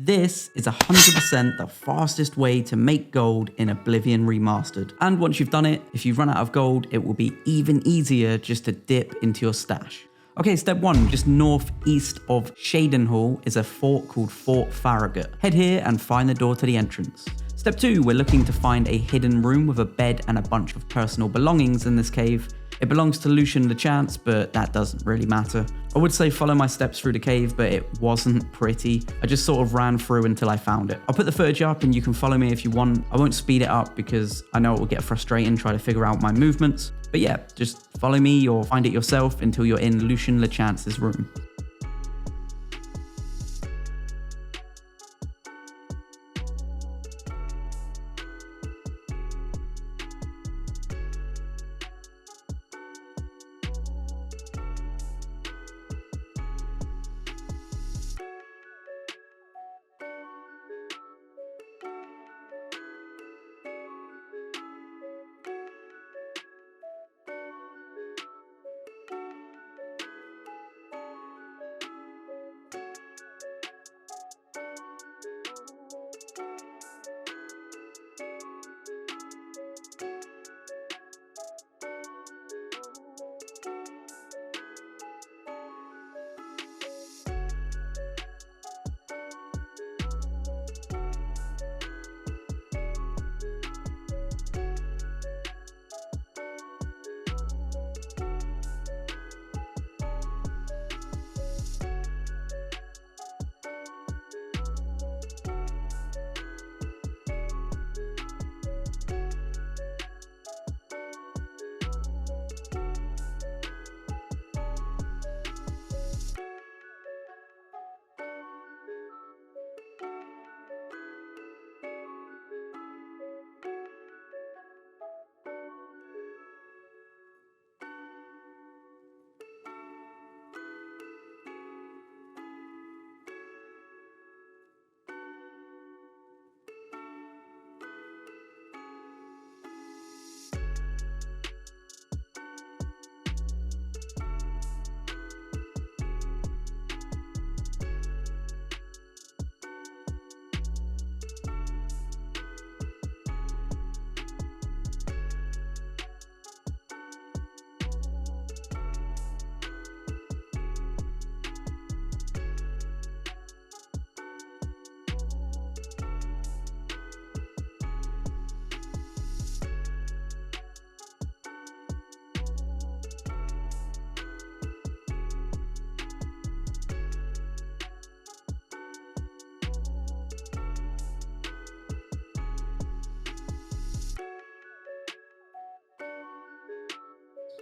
This is 100% the fastest way to make gold in Oblivion Remastered. And once you've done it, if you run out of gold, it will be even easier just to dip into your stash. Okay, step 1, just northeast of Shadenhall is a fort called Fort Farragut. Head here and find the door to the entrance. Step 2, we're looking to find a hidden room with a bed and a bunch of personal belongings in this cave. It belongs to Lucian LeChance, but that doesn't really matter. I would say follow my steps through the cave, but it wasn't pretty. I just sort of ran through until I found it. I'll put the footage up and you can follow me if you want. I won't speed it up because I know it will get frustrating trying to figure out my movements. But yeah, just follow me or find it yourself until you're in Lucian LeChance's room.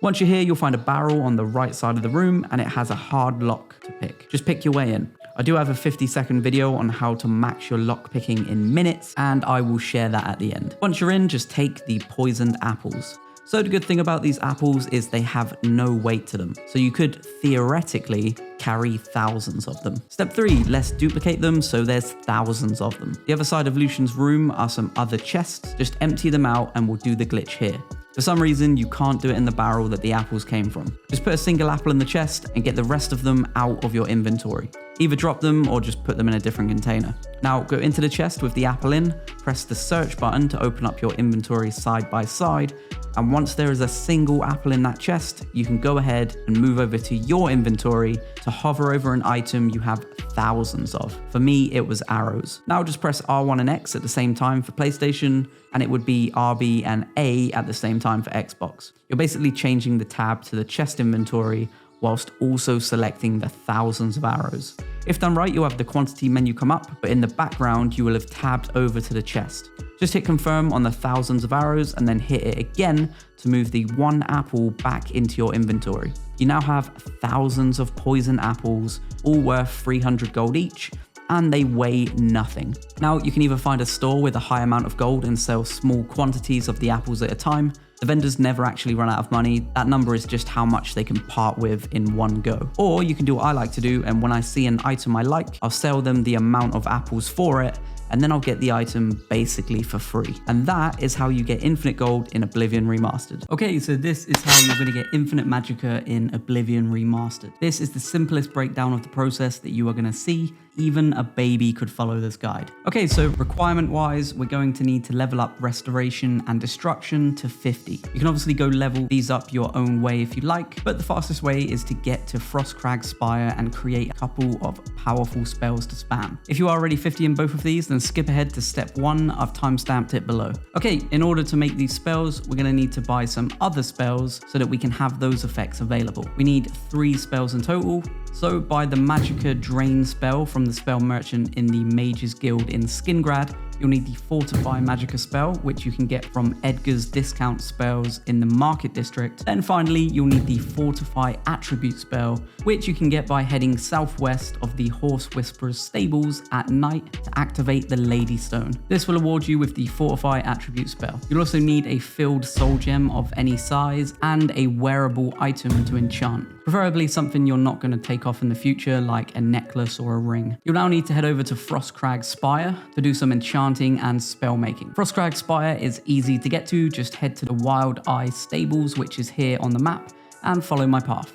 Once you're here, you'll find a barrel on the right side of the room and it has a hard lock to pick. Just pick your way in. I do have a 50-second video on how to max your lock picking in minutes and I will share that at the end. Once you're in, just take the poisoned apples. So the good thing about these apples is they have no weight to them. So you could theoretically carry thousands of them. Step 3, let's duplicate them so there's thousands of them. The other side of Lucian's room are some other chests. Just empty them out and we'll do the glitch here. For some reason, you can't do it in the barrel that the apples came from. Just put a single apple in the chest and get the rest of them out of your inventory. Either drop them or just put them in a different container. Now go into the chest with the apple in, press the search button to open up your inventory side by side, and once there is a single apple in that chest, you can go ahead and move over to your inventory to hover over an item you have thousands of. For me, it was arrows. Now just press R1 and X at the same time for PlayStation, and it would be RB and A at the same time for Xbox. You're basically changing the tab to the chest inventory whilst also selecting the thousands of arrows. If done right, you'll have the quantity menu come up, but in the background, you will have tabbed over to the chest. Just hit confirm on the thousands of arrows and then hit it again to move the one apple back into your inventory. You now have thousands of poison apples, all worth 300 gold each, and they weigh nothing. Now you can either find a store with a high amount of gold and sell small quantities of the apples at a time. The vendors never actually run out of money. That number is just how much they can part with in one go. Or you can do what I like to do, and when I see an item I like, I'll sell them the amount of apples for it, and then I'll get the item basically for free. And that is how you get infinite gold in Oblivion Remastered. Okay, so this is how you're gonna get infinite magicka in Oblivion Remastered. This is the simplest breakdown of the process that you are gonna see Even a baby could follow this guide. Okay, so requirement wise, we're going to need to level up restoration and destruction to 50. You can obviously go level these up your own way if you like, but the fastest way is to get to Frostcrag Spire and create a couple of powerful spells to spam. If you are already 50 in both of these, then skip ahead to step 1. I've timestamped it below. Okay, in order to make these spells, we're going to need to buy some other spells so that we can have those effects available. We need 3 spells in total. So buy the Magicka Drain spell from the spell merchant in the Mages Guild in Skingrad. You'll need the Fortify Magicka spell, which you can get from Edgar's discount spells in the Market District. Then finally, you'll need the Fortify Attribute spell, which you can get by heading southwest of the Horse Whisperer's stables at night to activate the Lady Stone. This will award you with the Fortify Attribute spell. You'll also need a filled soul gem of any size and a wearable item to enchant. Preferably something you're not going to take off in the future, like a necklace or a ring. You'll now need to head over to Frostcrag Spire to do some enchanting and spell making. Frostcrag Spire is easy to get to, just head to the Wild Eye Stables, which is here on the map, and follow my path.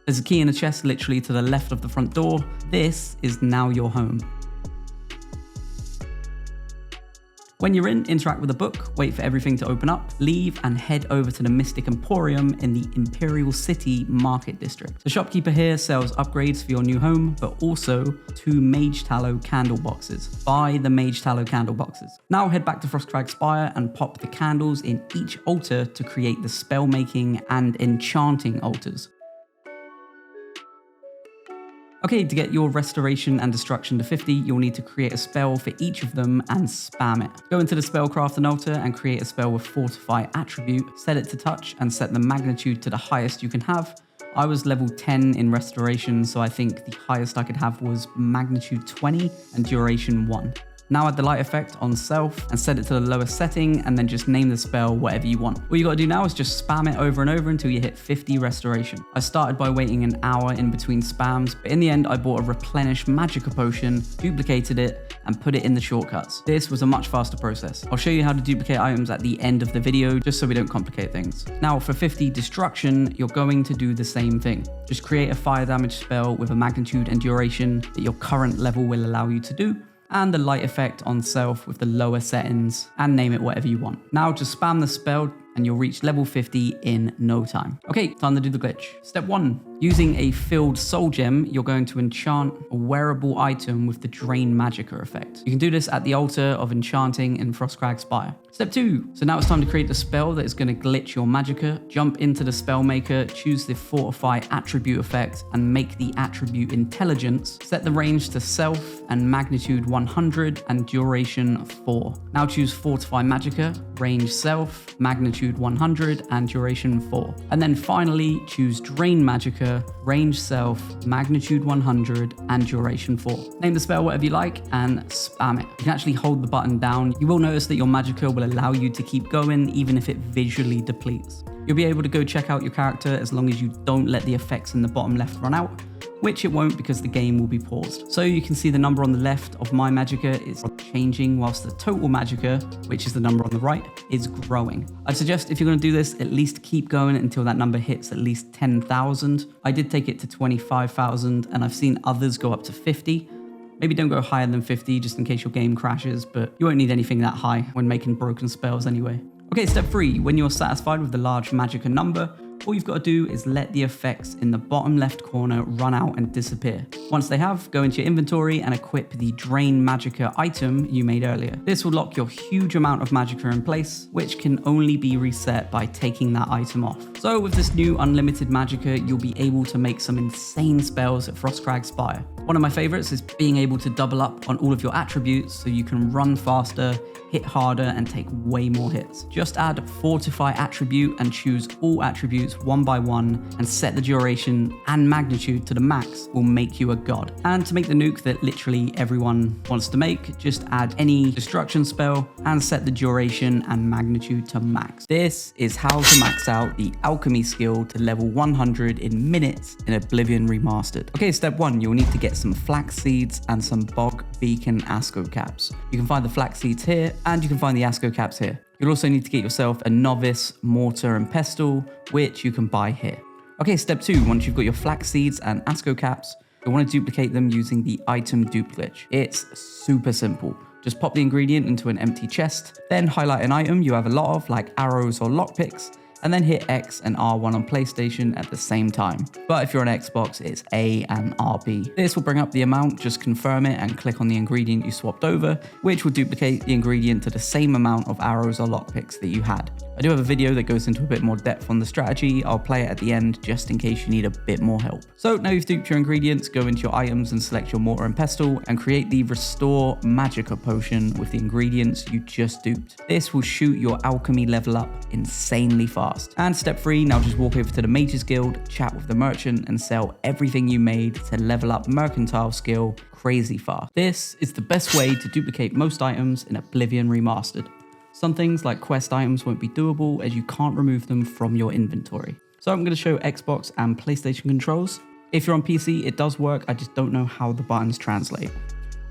There's a key in a chest literally to the left of the front door. This is now your home. When you're in, interact with the book, wait for everything to open up, leave and head over to the Mystic Emporium in the Imperial City Market District. The shopkeeper here sells upgrades for your new home, but also 2 Mage Tallow candle boxes. Buy the Mage Tallow candle boxes. Now head back to Frostcrag Spire and pop the candles in each altar to create the spell making and enchanting altars. Okay, to get your restoration and destruction to 50, you'll need to create a spell for each of them and spam it. Go into the spellcrafting altar and create a spell with Fortify Attribute, set it to touch and set the magnitude to the highest you can have. I was level 10 in restoration, so I think the highest I could have was magnitude 20 and duration 1. Now add the light effect on self and set it to the lowest setting and then just name the spell whatever you want. All you gotta do now is just spam it over and over until you hit 50 restoration. I started by waiting an hour in between spams, but in the end I bought a replenished Magicka potion, duplicated it, and put it in the shortcuts. This was a much faster process. I'll show you how to duplicate items at the end of the video just so we don't complicate things. Now for 50 destruction, you're going to do the same thing. Just create a fire damage spell with a magnitude and duration that your current level will allow you to do, and the light effect on self with the lower settings, and name it whatever you want. Now just spam the spell and you'll reach level 50 in no time. Okay, time to do the glitch. Step 1. Using a filled soul gem, you're going to enchant a wearable item with the Drain Magicka effect. You can do this at the altar of enchanting in Frostcrag Spire. Step 2. So now it's time to create a spell that is going to glitch your Magicka. Jump into the spell maker, choose the Fortify Attribute effect and make the attribute Intelligence. Set the range to self and magnitude 100 and duration 4. Now choose Fortify Magicka, range self, magnitude 100 and duration 4. And then finally choose Drain Magicka, range self, magnitude 100 and duration 4. Name the spell whatever you like and spam it. You can actually hold the button down. You will notice that your Magicka will allow you to keep going even if it visually depletes. You'll be able to go check out your character as long as you don't let the effects in the bottom left run out, which it won't because the game will be paused. So you can see the number on the left of my Magicka is changing whilst the total Magicka, which is the number on the right, is growing. I'd suggest if you're going to do this, at least keep going until that number hits at least 10,000. I did take it to 25,000 and I've seen others go up to 50. Maybe don't go higher than 50 just in case your game crashes, but you won't need anything that high when making broken spells anyway. Okay, step 3. When you're satisfied with the large magicka number, all you've got to do is let the effects in the bottom left corner run out and disappear. Once they have, go into your inventory and equip the Drain Magicka item you made earlier. This will lock your huge amount of magicka in place, which can only be reset by taking that item off. So with this new unlimited magicka, you'll be able to make some insane spells at Frostcrag Spire. One of my favorites is being able to double up on all of your attributes so you can run faster, hit harder, and take way more hits. Just add Fortify attribute and choose all attributes one by one and set the duration and magnitude to the max will make you a god. And to make the nuke that literally everyone wants to make, just add any destruction spell and set the duration and magnitude to max. This is how to max out the alchemy skill to level 100 in minutes in Oblivion Remastered. Okay, step 1, you'll need to get some flax seeds and some bog beacon asco caps. You can find the flax seeds here and you can find the asco caps here. You'll also need to get yourself a novice mortar and pestle, which you can buy here. Okay, step 2, once you've got your flax seeds and asco caps, you'll want to duplicate them using the item glitch. It's super simple. Just pop the ingredient into an empty chest, then highlight an item you have a lot of, like arrows or lockpicks, and then hit X and R1 on PlayStation at the same time. But if you're on Xbox, it's A and RB. This will bring up the amount, just confirm it and click on the ingredient you swapped over, which will duplicate the ingredient to the same amount of arrows or lockpicks that you had. I do have a video that goes into a bit more depth on the strategy. I'll play it at the end just in case you need a bit more help. So now you've duped your ingredients, go into your items and select your mortar and pestle and create the Restore Magicka potion with the ingredients you just duped. This will shoot your alchemy level up insanely fast. And step 3, now just walk over to the Mages Guild, chat with the merchant and sell everything you made to level up Mercantile skill crazy fast. This is the best way to duplicate most items in Oblivion Remastered. Some things like quest items won't be doable as you can't remove them from your inventory. So I'm going to show Xbox and PlayStation controls. If you're on PC, it does work, I just don't know how the buttons translate.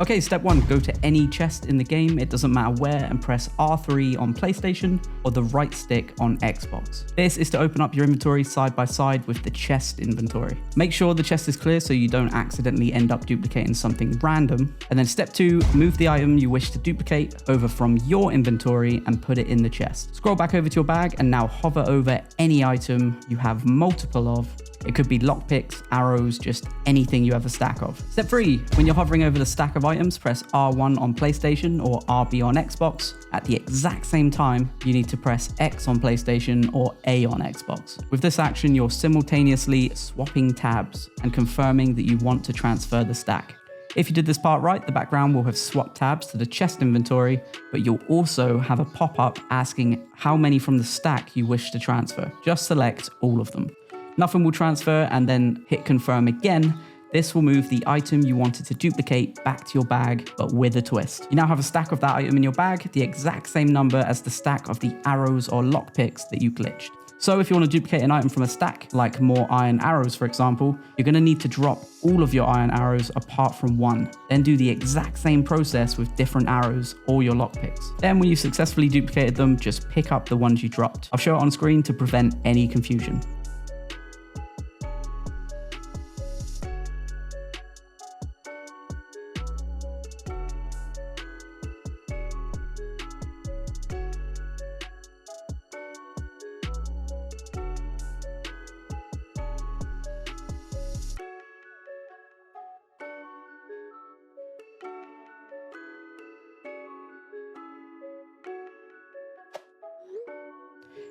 Okay, step 1, go to any chest in the game, it doesn't matter where, and press R3 on PlayStation or the right stick on Xbox. This is to open up your inventory side by side with the chest inventory. Make sure the chest is clear so you don't accidentally end up duplicating something random. And then step 2, move the item you wish to duplicate over from your inventory and put it in the chest. Scroll back over to your bag and now hover over any item you have multiple of. It could be lockpicks, arrows, just anything you have a stack of. Step 3, when you're hovering over the stack of items, press R1 on PlayStation or RB on Xbox. At the exact same time, you need to press X on PlayStation or A on Xbox. With this action, you're simultaneously swapping tabs and confirming that you want to transfer the stack. If you did this part right, the background will have swapped tabs to the chest inventory, but you'll also have a pop-up asking how many from the stack you wish to transfer. Just select all of them. Nothing will transfer and then hit confirm again. This will move the item you wanted to duplicate back to your bag, but with a twist. You now have a stack of that item in your bag, the exact same number as the stack of the arrows or lockpicks that you glitched. So if you want to duplicate an item from a stack, like more iron arrows for example, you're going to need to drop all of your iron arrows apart from one. Then do the exact same process with different arrows or your lockpicks. Then when you successfully duplicated them, just pick up the ones you dropped. I'll show it on screen to prevent any confusion.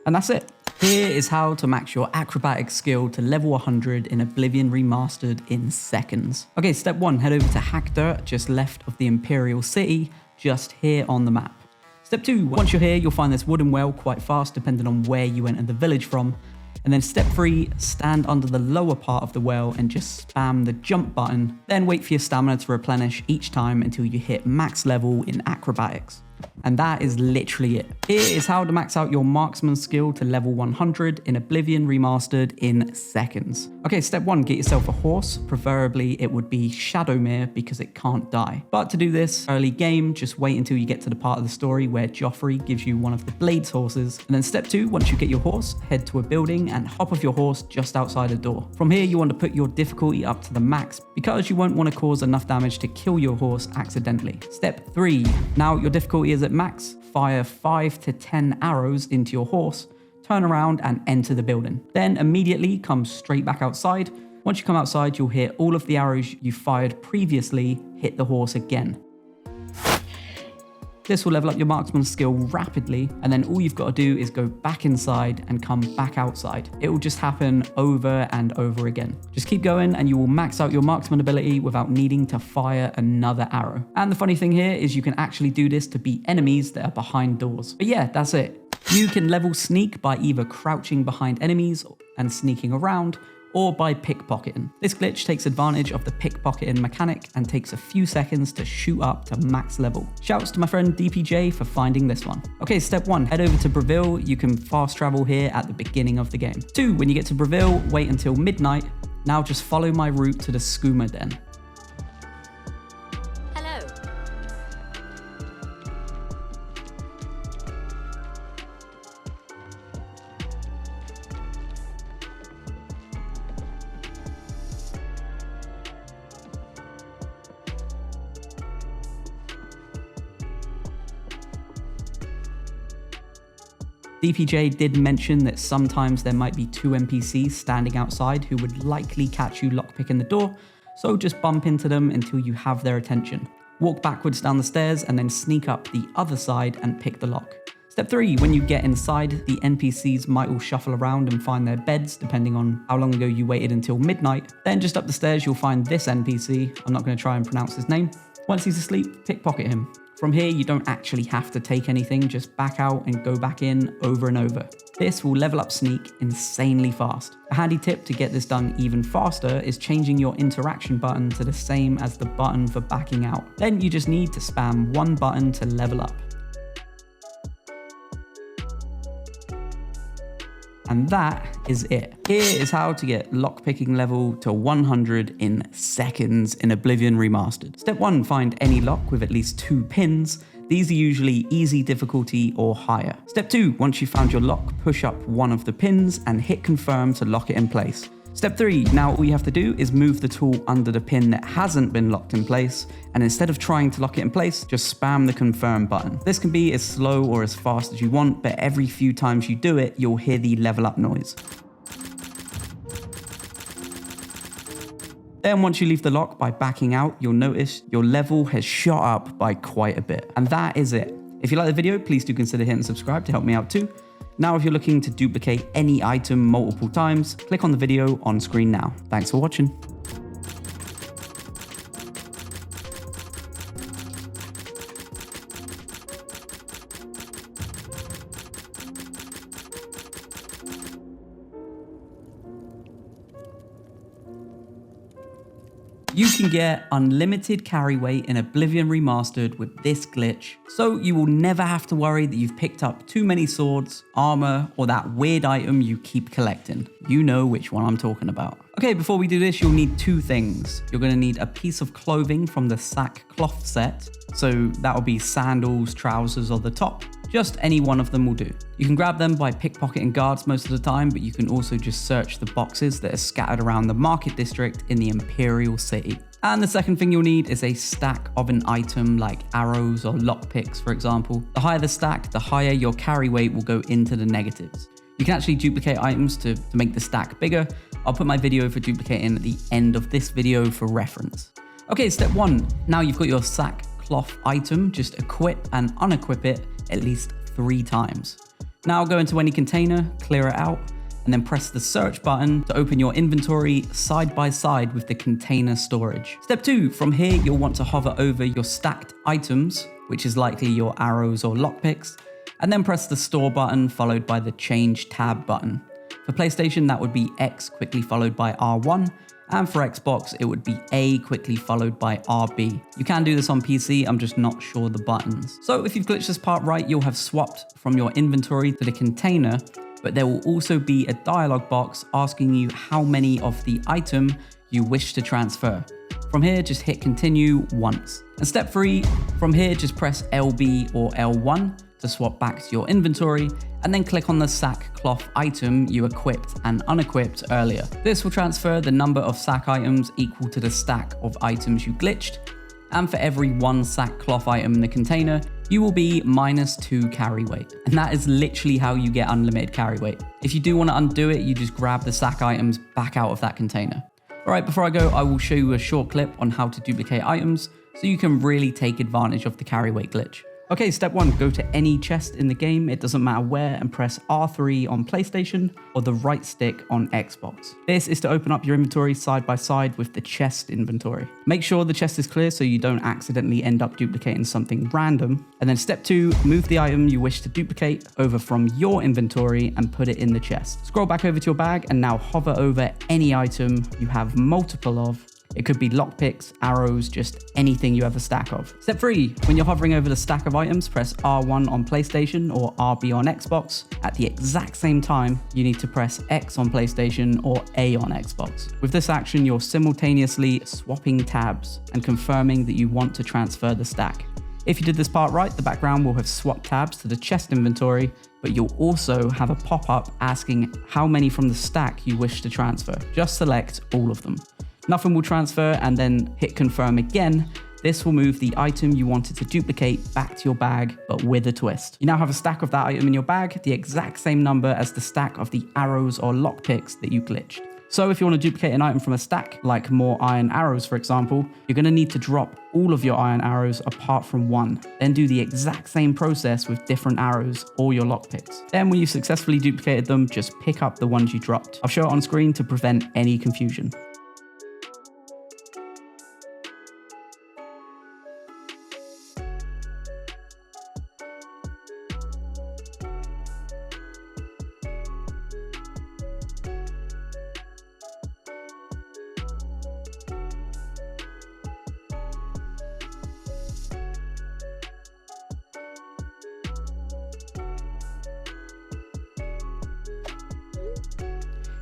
And that's it. Here is how to max your acrobatics skill to level 100 in Oblivion Remastered in seconds. Okay, step 1, head over to Hack Dirt, just left of the Imperial City, just here on the map. Step 2, once you're here, you'll find this wooden well quite fast depending on where you entered the village from. And then step 3, stand under the lower part of the well and just spam the jump button. Then wait for your stamina to replenish each time until you hit max level in acrobatics. And that is literally it. Here is how to max out your marksman skill to level 100 in Oblivion Remastered in seconds. Okay, step 1, get yourself a horse. Preferably it would be Shadowmere because it can't die. But to do this early game, just wait until you get to the part of the story where Joffrey gives you one of the Blades horses. And then step 2, once you get your horse, head to a building and hop off your horse just outside a door. From here, you want to put your difficulty up to the max because you won't want to cause enough damage to kill your horse accidentally. Step 3, now your difficulty is at max, fire 5 to 10 arrows into your horse, turn around and enter the building. Then immediately come straight back outside. Once you come outside, you'll hear all of the arrows you fired previously hit the horse again. This will level up your marksman skill rapidly, and then all you've got to do is go back inside and come back outside. It will just happen over and over again. Just keep going and you will max out your marksman ability without needing to fire another arrow. And the funny thing here is you can actually do this to beat enemies that are behind doors. But yeah, that's it. You can level sneak by either crouching behind enemies and sneaking around, or by pickpocketing. This glitch takes advantage of the pickpocketing mechanic and takes a few seconds to shoot up to max level. Shouts to my friend DPJ for finding this one. Okay, step 1, head over to Breville. You can fast travel here at the beginning of the game. 2, when you get to Breville, wait until midnight. Now just follow my route to the skooma den. DPJ did mention that sometimes there might be 2 NPCs standing outside who would likely catch you lockpicking the door, so just bump into them until you have their attention. Walk backwards down the stairs and then sneak up the other side and pick the lock. Step 3, when you get inside, the NPCs might all shuffle around and find their beds depending on how long ago you waited until midnight. Then just up the stairs you'll find this NPC, I'm not going to try and pronounce his name. Once he's asleep, pickpocket him. From here, you don't actually have to take anything, just back out and go back in over and over. This will level up sneak insanely fast. A handy tip to get this done even faster is changing your interaction button to the same as the button for backing out. Then you just need to spam one button to level up. And that is it. Here is how to get lockpicking level to 100 in seconds in Oblivion Remastered. Step 1, find any lock with at least 2 pins. These are usually easy difficulty or higher. Step 2, once you've found your lock, push up one of the pins and hit confirm to lock it in place. Step 3, now all you have to do is move the tool under the pin that hasn't been locked in place, and instead of trying to lock it in place, just spam the confirm button. This can be as slow or as fast as you want, but every few times you do it, you'll hear the level up noise. Then once you leave the lock by backing out, you'll notice your level has shot up by quite a bit. And that is it. If you like the video, please do consider hitting subscribe to help me out too. Now, if you're looking to duplicate any item multiple times, click on the video on screen now. Thanks for watching. You can get unlimited carry weight in Oblivion Remastered with this glitch, so you will never have to worry that you've picked up too many swords, armor, or that weird item you keep collecting. You know which one I'm talking about. Okay, before we do this, you'll need 2 things. You're going to need a piece of clothing from the sackcloth set, so that'll be sandals, trousers, or the top. Just any one of them will do. You can grab them by pickpocketing guards most of the time, but you can also just search the boxes that are scattered around the market district in the Imperial City. And the second thing you'll need is a stack of an item like arrows or lockpicks, for example. The higher the stack, the higher your carry weight will go into the negatives. You can actually duplicate items to make the stack bigger. I'll put my video for duplicating at the end of this video for reference. Okay, step 1. Now you've got your sackcloth item, just equip and unequip it at least 3 times. Now go into any container, clear it out, and then press the search button to open your inventory side by side with the container storage. Step 2, from here you'll want to hover over your stacked items, which is likely your arrows or lockpicks, and then press the store button followed by the change tab button. For PlayStation, that would be X quickly followed by R1, And for Xbox, it would be A quickly followed by RB. You can do this on PC, I'm just not sure the buttons. So if you've glitched this part right, you'll have swapped from your inventory to the container, but there will also be a dialog box asking you how many of the item you wish to transfer. From here, just hit continue once. And step 3, from here, just press LB or L1 to swap back to your inventory, and then click on the sackcloth item you equipped and unequipped earlier. This will transfer the number of sack items equal to the stack of items you glitched, and for every 1 sackcloth item in the container, you will be -2 carry weight. And that is literally how you get unlimited carry weight. If you do want to undo it, you just grab the sack items back out of that container. Alright, before I go, I will show you a short clip on how to duplicate items so you can really take advantage of the carry weight glitch. Okay, step 1, go to any chest in the game, it doesn't matter where, and press R3 on PlayStation or the right stick on Xbox. This is to open up your inventory side by side with the chest inventory. Make sure the chest is clear so you don't accidentally end up duplicating something random. And then step 2, move the item you wish to duplicate over from your inventory and put it in the chest. Scroll back over to your bag and now hover over any item you have multiple of. It could be lockpicks, arrows, just anything you have a stack of. Step 3, when you're hovering over the stack of items, press R1 on PlayStation or RB on Xbox. At the exact same time, you need to press X on PlayStation or A on Xbox. With this action, you're simultaneously swapping tabs and confirming that you want to transfer the stack. If you did this part right, the background will have swapped tabs to the chest inventory, but you'll also have a pop-up asking how many from the stack you wish to transfer. Just select all of them. Nothing will transfer and then hit confirm again. This will move the item you wanted to duplicate back to your bag, but with a twist. You now have a stack of that item in your bag, the exact same number as the stack of the arrows or lockpicks that you glitched. So if you want to duplicate an item from a stack, like more iron arrows for example, you're going to need to drop all of your iron arrows apart from 1. Then do the exact same process with different arrows or your lockpicks. Then when you've successfully duplicated them, just pick up the ones you dropped. I'll show it on screen to prevent any confusion.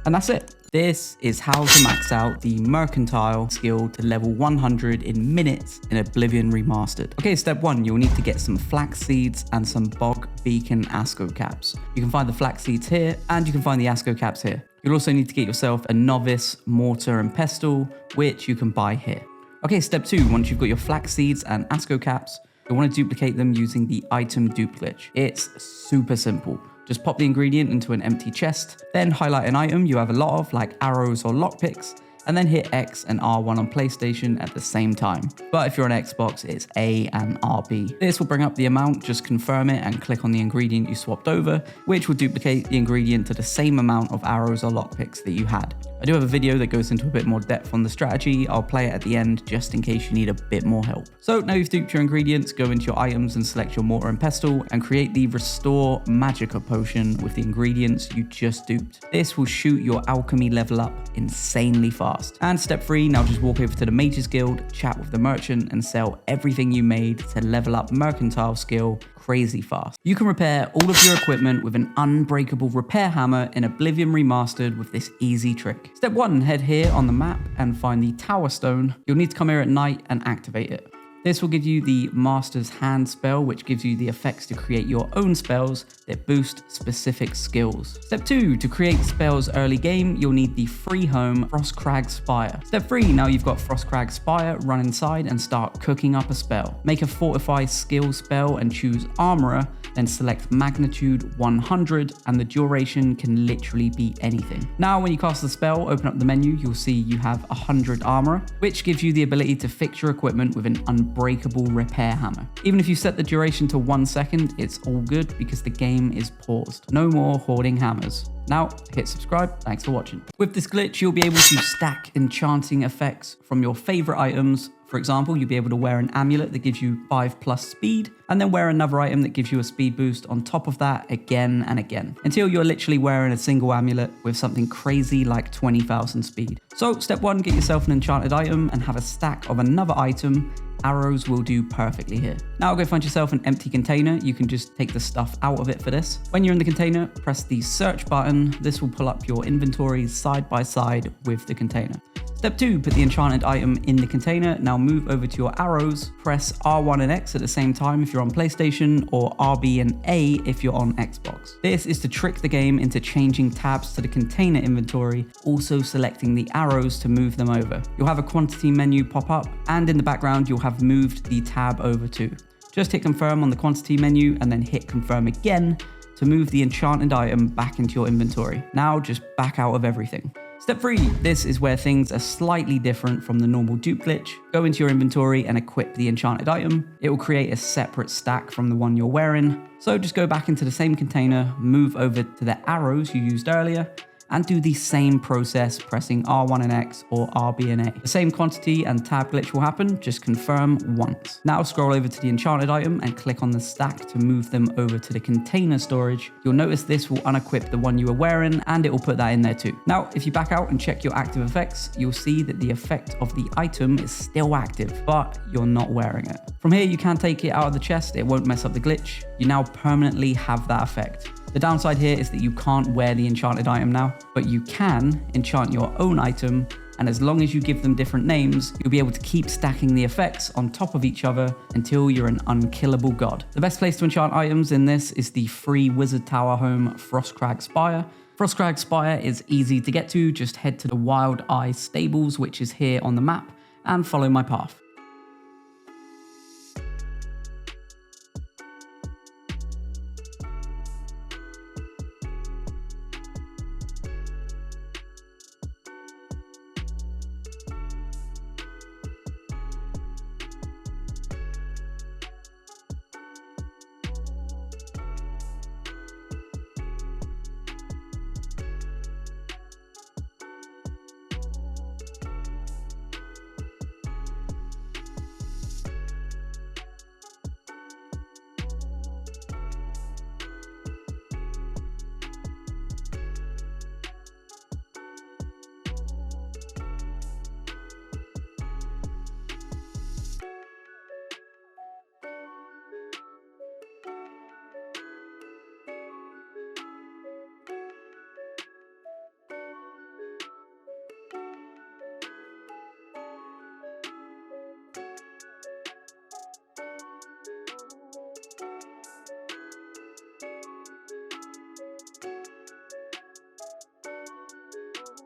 And that's it. This is how to max out the Mercantile skill to level 100 in minutes in Oblivion Remastered. Okay, step 1, you'll need to get some flax seeds and some bog beacon asco caps. You can find the flax seeds here and you can find the asco caps here. You'll also need to get yourself a novice mortar and pestle, which you can buy here. Okay, step 2, once you've got your flax seeds and asco caps, you'll want to duplicate them using the item duplicate. It's super simple. Just pop the ingredient into an empty chest, then highlight an item you have a lot of, like arrows or lockpicks, and then hit X and R1 on PlayStation at the same time. But if you're on Xbox, it's A and RB. This will bring up the amount, just confirm it and click on the ingredient you swapped over, which will duplicate the ingredient to the same amount of arrows or lockpicks that you had. I do have a video that goes into a bit more depth on the strategy. I'll play it at the end just in case you need a bit more help. So now you've duped your ingredients, go into your items and select your mortar and pestle and create the Restore Magicka potion with the ingredients you just duped. This will shoot your alchemy level up insanely fast. And step 3, now just walk over to the Mages Guild, chat with the merchant and sell everything you made to level up Mercantile skill crazy fast. You can repair all of your equipment with an unbreakable repair hammer in Oblivion Remastered with this easy trick. Step 1, head here on the map and find the Tower Stone. You'll need to come here at night and activate it. This will give you the Master's Hand spell, which gives you the effects to create your own spells that boost specific skills. Step 2, to create spells early game, you'll need the free home Frostcrag Spire. Step 3, now you've got Frostcrag Spire, run inside and start cooking up a spell. Make a Fortify skill spell and choose Armorer, then select Magnitude 100 and the duration can literally be anything. Now when you cast the spell, open up the menu, you'll see you have 100 Armorer, which gives you the ability to fix your equipment with an unbreakable repair hammer. Even if you set the duration to 1 second, it's all good because the game is paused. No more hoarding hammers. Now, hit subscribe. Thanks for watching. With this glitch, you'll be able to stack enchanting effects from your favorite items For example, you'll be able to wear an amulet that gives you 5+ speed, and then wear another item that gives you a speed boost on top of that again and again, until you're literally wearing a single amulet with something crazy like 20,000 speed. So step 1, get yourself an enchanted item and have a stack of another item. Arrows will do perfectly here. Now go find yourself an empty container. You can just take the stuff out of it for this. When you're in the container, press the search button. This will pull up your inventory side by side with the container. Step 2, put the enchanted item in the container. Now move over to your arrows, press R1 and X at the same time if you're on PlayStation, or RB and A if you're on Xbox. This is to trick the game into changing tabs to the container inventory, also selecting the arrows to move them over. You'll have a quantity menu pop up, and in the background you'll have moved the tab over too. Just hit confirm on the quantity menu and then hit confirm again to move the enchanted item back into your inventory. Now just back out of everything. Step 3, this is where things are slightly different from the normal dupe glitch. Go into your inventory and equip the enchanted item. It will create a separate stack from the one you're wearing. So just go back into the same container, move over to the arrows you used earlier, and do the same process pressing R1 and X or RB and A. The same quantity and tab glitch will happen, just confirm once. Now scroll over to the enchanted item and click on the stack to move them over to the container storage. You'll notice this will unequip the one you were wearing, and it will put that in there too. Now, if you back out and check your active effects, you'll see that the effect of the item is still active, but you're not wearing it. From here, you can take it out of the chest. It won't mess up the glitch. You now permanently have that effect. The downside here is that you can't wear the enchanted item now, but you can enchant your own item, and as long as you give them different names, you'll be able to keep stacking the effects on top of each other until you're an unkillable god. The best place to enchant items in this is the free Wizard Tower home, Frostcrag Spire. Frostcrag Spire is easy to get to. Just head to the Wild Eye Stables, which is here on the map, and follow my path.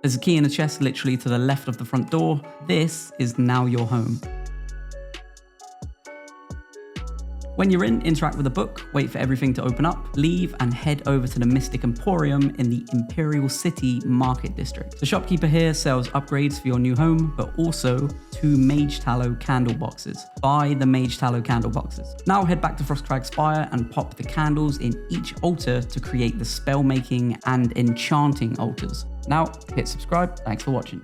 There's a key in a chest literally to the left of the front door. This is now your home. When you're in, interact with the book, wait for everything to open up, leave and head over to the Mystic Emporium in the Imperial City Market District. The shopkeeper here sells upgrades for your new home, but also 2 Mage Tallow candle boxes. Buy the Mage Tallow candle boxes. Now head back to Frostcrag Spire and pop the candles in each altar to create the spell making and enchanting altars. Now hit subscribe, thanks for watching.